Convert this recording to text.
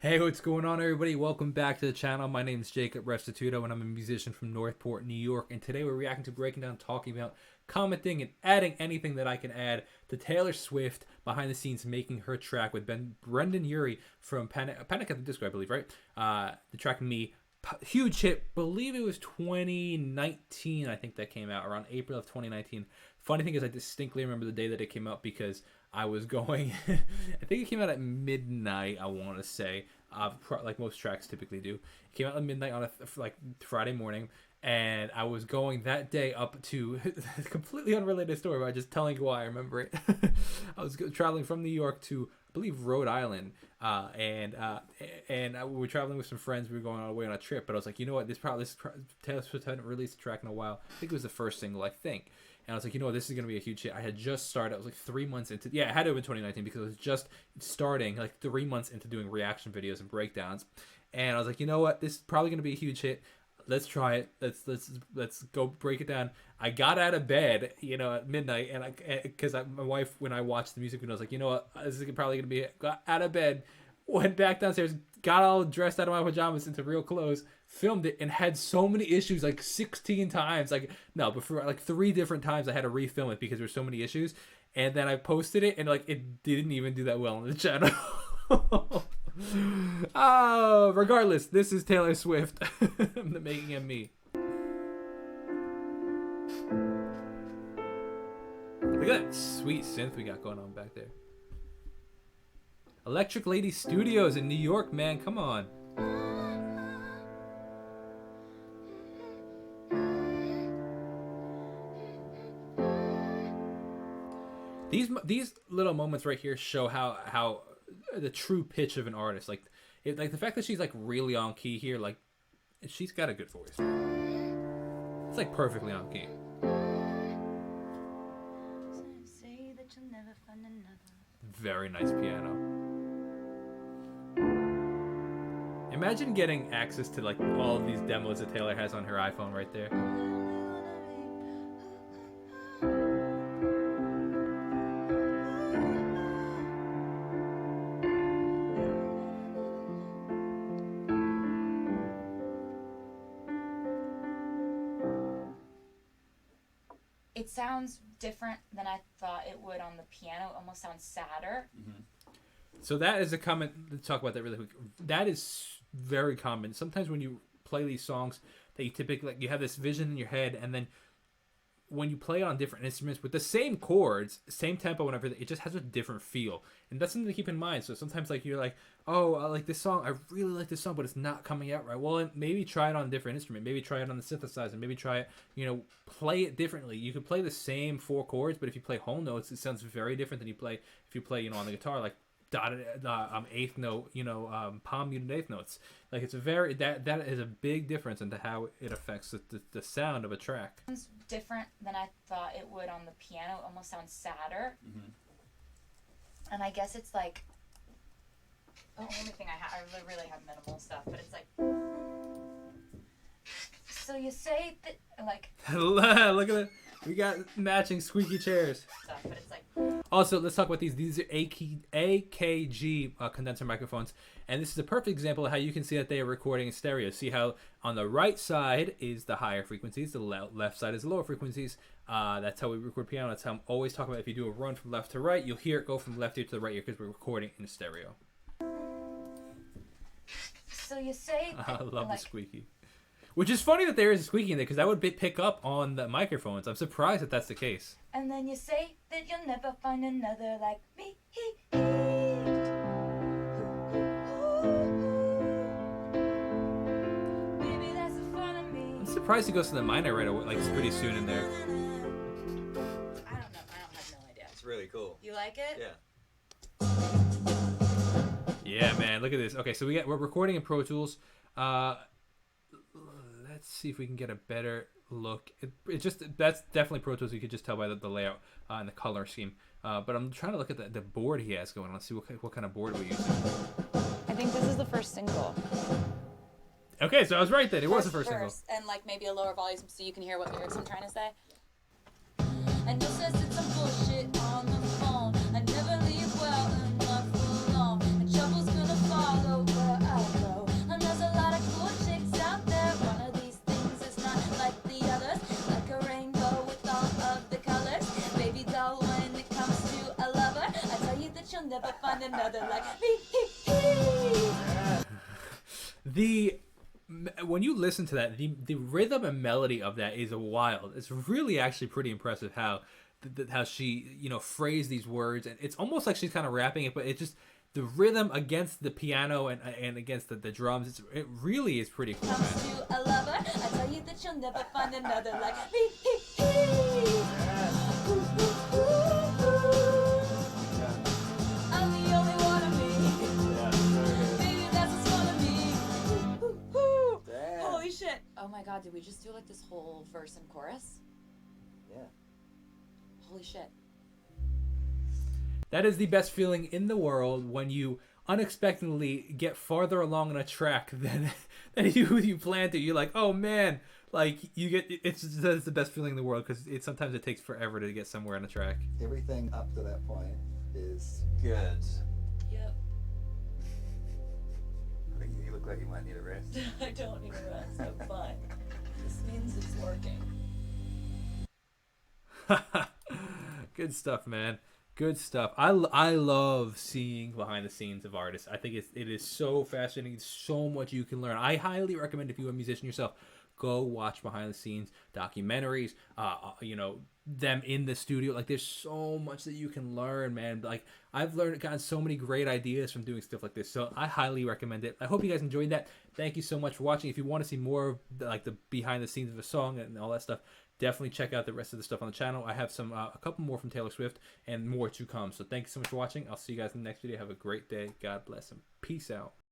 Hey, what's going on, everybody? Welcome back to the channel. My name is Jacob Restituto, and I'm a musician from Northport, New York. And today we're reacting to, breaking down, talking about, commenting, and adding anything that I can add to Taylor Swift behind the scenes making her track with Brendan Urie from Panic at the Disco, I believe, right? The track Me. Huge hit. Believe it was 2019, I think that came out, around April of 2019. Funny thing is I distinctly remember the day that it came out because I was going, I think it came out at midnight, I want to say, like most tracks typically do. It came out at midnight on a Friday morning, and I was going that day up to, a completely unrelated story, but I'm just telling you why I remember it. I was traveling from New York to, I believe, Rhode Island, and we were traveling with some friends. We were going all the way on a trip, but I was like, you know what, Taylor Swift hadn't released a track in a while. I think it was the first single, I think. And I was like, you know what, this is going to be a huge hit. I had just started. I was like 3 months into, yeah, it had to have been 2019 because I was just starting, like 3 months into doing reaction videos and breakdowns. And I was like, you know what, this is probably going to be a huge hit. Let's try it. Let's go break it down. I got out of bed, at midnight, and because my wife, when I watched the music video, I was like, you know what, this is probably going to be it. Got out of bed, went back downstairs, got all dressed out of my pajamas into real clothes, filmed it, and had so many issues, like 16 times. But for like 3 different times I had to refilm it because there were so many issues. And then I posted it, and it didn't even do that well on the channel. Regardless, this is Taylor Swift, the making of Me. Look at that sweet synth we got going on back there. Electric Lady Studios in New York, man. Come on. These little moments right here show how the true pitch of an artist, like the fact that she's like really on key here, like she's got a good voice. It's like perfectly on key. Very nice piano. Imagine getting access to like all of these demos that Taylor has on her iPhone right there. It sounds different than I thought it would on the piano. It almost sounds sadder. Mm-hmm. So that is a comment. Let's talk about that really quick. That is very common. Sometimes when you play these songs, that you typically, you have this vision in your head, and then when you play it on different instruments with the same chords, same tempo, whatever, it just has a different feel. And that's something to keep in mind. So sometimes like you're like, oh, I like this song. I really like this song, but it's not coming out right. Well, maybe try it on a different instrument. Maybe try it on the synthesizer. Maybe try it, play it differently. You could play the same 4 chords, but if you play whole notes, it sounds very different than if you play, on the guitar, like dotted eighth note, palm muted eighth notes. Like it's a very, that is a big difference into how it affects the sound of a track. It's different than I thought it would on the piano. It almost sounds sadder. Mm-hmm. And I guess it's like the only thing I really have minimal stuff, but it's like, so you say that, like, look at it. We got matching squeaky chairs. Stuff, but it's like. Also, let's talk about these. These are AKG condenser microphones, and this is a perfect example of how you can see that they are recording in stereo. See how on the right side is the higher frequencies, the left side is the lower frequencies. That's how we record piano. That's how I'm always talking about. If you do a run from left to right, you'll hear it go from left ear to the right ear because we're recording in stereo. So you say. I love the squeaky. Which is funny that there is a squeaky in there because that would pick up on the microphones. I'm surprised that that's the case. And then you say that you'll never find another like me. Baby, that's the fun of me. I'm surprised he goes to the minor right away, like it's pretty soon in there. I don't know. I have no idea. It's really cool. You like it? Yeah. Yeah, man. Look at this. Okay, so we're recording in Pro Tools. Let's see if we can get a better look. That's definitely Pro Tools. You could just tell by the layout and the color scheme. But I'm trying to look at the board he has going on. Let's see what kind of board we're using. I think this is the first single. Okay, so I was right then. It was the first single. And like maybe a lower volume so you can hear what lyrics I'm trying to say. And just says it's some bullshit on the phone. I never leave well enough alone. And trouble's gonna follow, but never find another like me. When you listen to that, the rhythm and melody of that is wild. It's really actually pretty impressive how how she phrased these words, and it's almost like she's kind of rapping it, but it just the rhythm against the piano and against the drums, it really is pretty cool, man. Comes to a lover, I tell you that you'll never find another like me. I'm the only one of me. Baby, that's what's fun of me. Damn. Holy shit. Oh my god, did we just do like this whole verse and chorus? Yeah. Holy shit. That is the best feeling in the world, when you unexpectedly get farther along in a track than you planned to. You're like, oh man, like it's the best feeling in the world, because sometimes it takes forever to get somewhere on a track. Everything up to that point is good. Yep. I think you look like you might need a rest. I don't need a rest. I'm fine. This means it's working. Good stuff, man. Good stuff. I love seeing behind the scenes of artists. I think it is so fascinating. So much you can learn. I highly recommend, if you're a musician yourself, go watch behind the scenes documentaries. Them in the studio. Like, there's so much that you can learn, man. Like, I've gotten so many great ideas from doing stuff like this. So I highly recommend it. I hope you guys enjoyed that. Thank you so much for watching. If you want to see more of the behind the scenes of a song and all that stuff, definitely check out the rest of the stuff on the channel. I have a couple more from Taylor Swift and more to come. So thank you so much for watching. I'll see you guys in the next video. Have a great day. God bless and peace out.